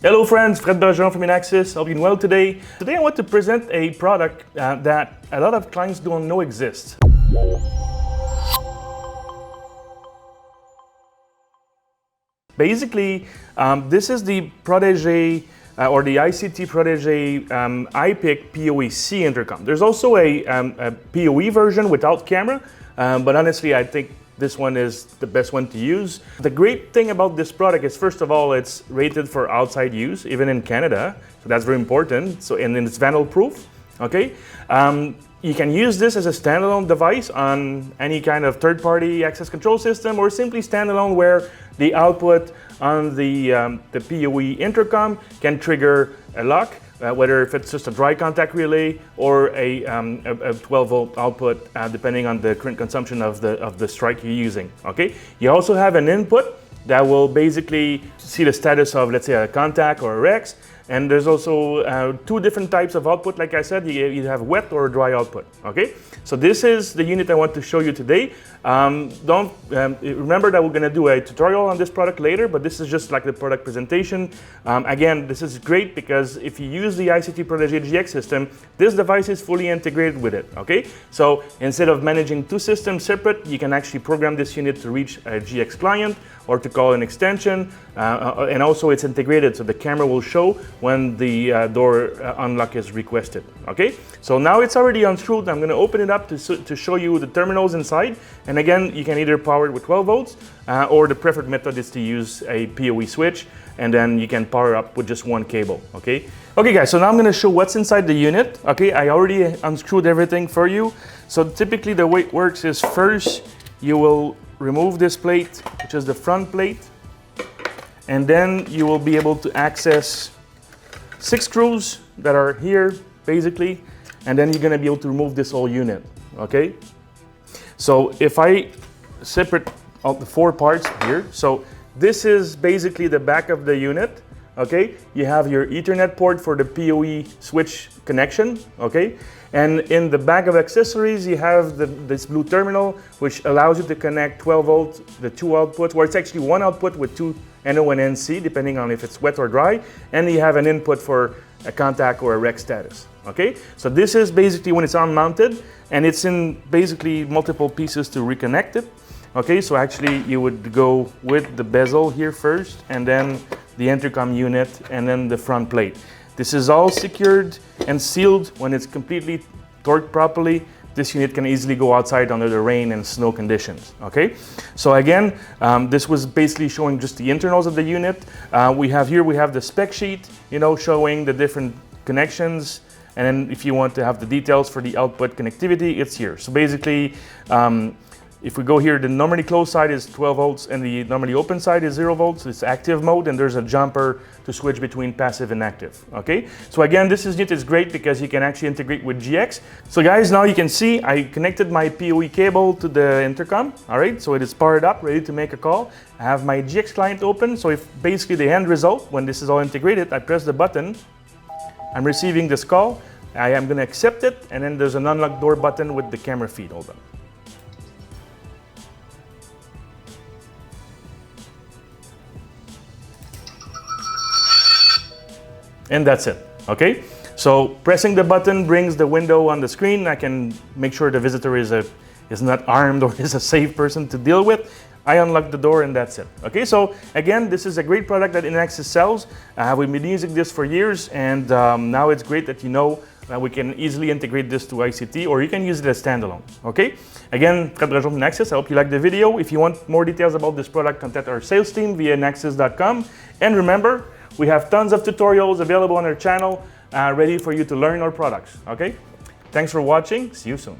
Hello friends, Fred Bergeron from Inaxsys. Hope you're doing well today. Today I want to present a product that a lot of clients don't know exists. Basically, this is the Protégé or the ICT PRT-IPIC-POE-C Intercom. There's also a PoE version without camera, but honestly I think this one is the best one to use. The great thing about this product is, first of all, it's rated for outside use, even in Canada, so that's very important. So, and it's vandal proof, okay? You can use this as a standalone device on any kind of third-party access control system, or simply standalone where the output on the PoE intercom can trigger a lock, whether if it's just a dry contact relay or a 12-volt output, depending on the current consumption of the strike you're using. Okay. You also have an input that will basically see the status of, let's say, a contact or a REX. And there's also two different types of output. Like I said, you either have wet or dry output. Okay, so this is the unit I want to show you today. Remember that we're going to do a tutorial on this product later, but this is just like the product presentation. Again, this is great because if you use the ICT Protégé GX system, this device is fully integrated with it. Okay, so instead of managing two systems separate, you can actually program this unit to reach a GX client or to call an extension, and also it's integrated, so the camera will show when the door unlock is requested. Okay, so now it's already unscrewed. I'm going to open it up to show you the terminals inside, and again, you can either power it with 12 volts or the preferred method is to use a PoE switch, and then you can power up with just one cable. Okay, guys, so now I'm going to show what's inside the unit. Okay, I already unscrewed everything for you. So typically the way it works is, first you will remove this plate, which is the front plate, and then you will be able to access 6 screws that are here basically, and then you're going to be able to remove this whole unit. Okay, so if I separate out the 4 parts here, so this is basically the back of the unit. Okay, you have your Ethernet port for the PoE switch connection. Okay, and in the bag of accessories you have this blue terminal, which allows you to connect 12 volt, the 2 outputs, where it's actually 1 output with 2 NO and NC, depending on if it's wet or dry, and you have an input for a contact or a REX status. Okay, so this is basically when it's unmounted, and it's in basically multiple pieces to reconnect it. Okay, so actually you would go with the bezel here first, and then the intercom unit, and then the front plate. This is all secured and sealed. When it's completely torqued properly, this unit can easily go outside under the rain and snow conditions. Okay, so again, this was basically showing just the internals of the unit. We have the spec sheet, showing the different connections, and then if you want to have the details for the output connectivity, it's here. So basically, if we go here, the normally closed side is 12 volts and the normally open side is 0 volts. It's active mode, and there's a jumper to switch between passive and active. Okay, so again, this unit is great because you can actually integrate with GX. So guys, now you can see I connected my PoE cable to the intercom. All right, so it is powered up, ready to make a call. I have my GX client open, so if basically the end result, when this is all integrated, I press the button, I'm receiving this call, I am going to accept it, and then there's an unlock door button with the camera feed. Hold on. And that's it. Okay, so pressing the button brings the window on the screen. I can make sure the visitor is not armed or is a safe person to deal with. I unlock the door, and that's it. Okay, so again, this is a great product that Inaxsys sells. We've been using this for years, and now it's great that we can easily integrate this to ICT, or you can use it as standalone. Okay, again, Fred Bergeron from Inaxsys. I hope you liked the video. If you want more details about this product, contact our sales team via inaxsys.com. And remember, we have tons of tutorials available on our channel, ready for you to learn our products. Okay, thanks for watching. See you soon.